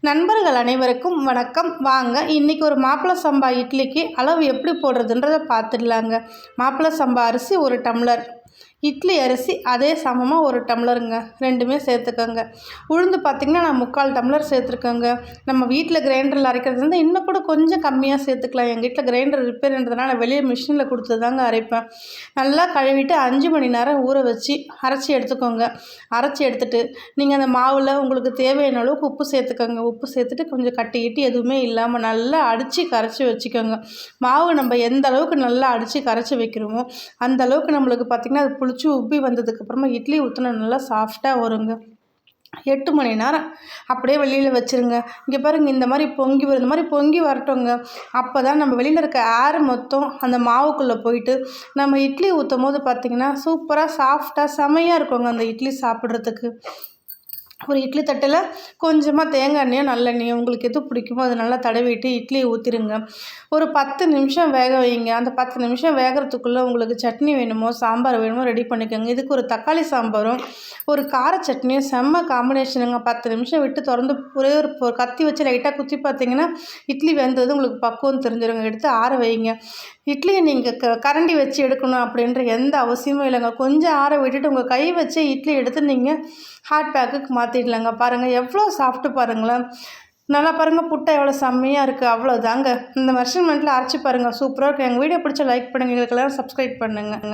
நண்பர்கள் அனைவருக்கும் வணக்கம். வாங்க இன்றைக்கி ஒரு மாப்பிள்ளை சம்பா இட்லிக்கு அளவு எப்படி போடுறதுன்றதை பார்த்துடலாங்க. மாப்பிள்ளை சம்பா அரிசி 1 டம்ளர், இட்லி அரிசி அதே சமமாக 1 டம்ளருங்க, ரெண்டுமே சேர்த்துக்கோங்க. உளுந்து பார்த்திங்கன்னா நான் 3/4 டம்ளர் சேர்த்துருக்கேங்க. நம்ம வீட்டில் கிரைண்டரில் அரைக்கிறது வந்து இன்னும் கூட கொஞ்சம் கம்மியாக சேர்த்துக்கலாம். எங்கள் வீட்டில் கிரைண்டர் ரிப்பேர்ன்றதுனால வெளியே மிஷினில் கொடுத்து தாங்க அரைப்பேன். நல்லா கழுவிட்டு 5 மணி நேரம் ஊற வச்சு அரைச்சி எடுத்துக்கோங்க. அரைச்சி எடுத்துகிட்டு நீங்கள் அந்த மாவில் உங்களுக்கு தேவையான அளவுக்கு உப்பு சேர்த்துக்கோங்க. உப்பு சேர்த்துட்டு கொஞ்சம் கட்டிக்கிட்டு எதுவுமே இல்லாமல் நல்லா அடித்து கரைச்சி வச்சுக்கோங்க. மாவு நம்ம எந்த அளவுக்கு நல்லா அடித்து கரைச்சி வைக்கிறோமோ அந்த அளவுக்கு நம்மளுக்கு பார்த்திங்கன்னா அது புளிச்சு உப்பி வந்ததுக்கப்புறமா இட்லி ஊற்றினா நல்லா சாஃப்டாக வருங்க. 8 மணி நேரம் அப்படியே வெளியில் வச்சுருங்க. இங்கே பாருங்கள், இந்த மாதிரி பொங்கி வரும். இந்த மாதிரி பொங்கி வரட்டுங்க. அப்போ தான் நம்ம வெளியில் இருக்க ஏர் மொத்தம் அந்த மாவுக்குள்ளே போயிட்டு நம்ம இட்லி ஊற்றும் போது பார்த்திங்கன்னா சூப்பராக சாஃப்டாக செமையாக இருக்குங்க அந்த இட்லி சாப்பிட்றதுக்கு. ஒரு இட்லி தட்டில் கொஞ்சமாக தேங்காய் எண்ணெயோ நல்லெண்ணெயோ உங்களுக்கு எது பிடிக்குமோ அதை நல்லா தடவிட்டு இட்லியை ஊற்றிடுங்க. ஒரு 10 நிமிஷம் வேக வைங்க. அந்த 10 நிமிஷம் வேகிறதுக்குள்ளே உங்களுக்கு சட்னி வேணுமோ சாம்பார் வேணுமோ ரெடி பண்ணிக்கோங்க. இதுக்கு ஒரு தக்காளி சாம்பாரும் ஒரு கார சட்னியும் செம்ம காம்பினேஷனுங்க. 10 நிமிஷம் விட்டு திறந்து ஒரே ஒரு கத்தி வச்சு லைட்டாக குத்தி பார்த்தீங்கன்னா இட்லி வெந்தது உங்களுக்கு பக்குவம் தெரிஞ்சிருங்க. எடுத்து ஆற வைங்க. இட்லியை நீங்கள் கரண்டி வச்சு எடுக்கணும் அப்படின்ற எந்த அவசியமும் இல்லைங்க. கொஞ்சம் ஆற விட்டுட்டு உங்கள் கை வச்சு இட்லி எடுத்து நீங்கள் ஹாட் பேக்குக்கு மாற்றிடலாங்க. பாருங்கள் எவ்வளோ சாஃப்ட்டு பாருங்களேன். நல்லா பாருங்கள், புட்டை எவ்வளோ செம்மையாக இருக்குது. அவ்வளோதாங்க. இந்த மெஷர்மெண்ட்டில் அரைச்சி பாருங்கள், சூப்பராக இருக்குது. எங்கள் வீடியோ பிடிச்ச லைக் பண்ணுங்கள், எங்களுக்கெல்லாம் சப்ஸ்கிரைப் பண்ணுங்கள்.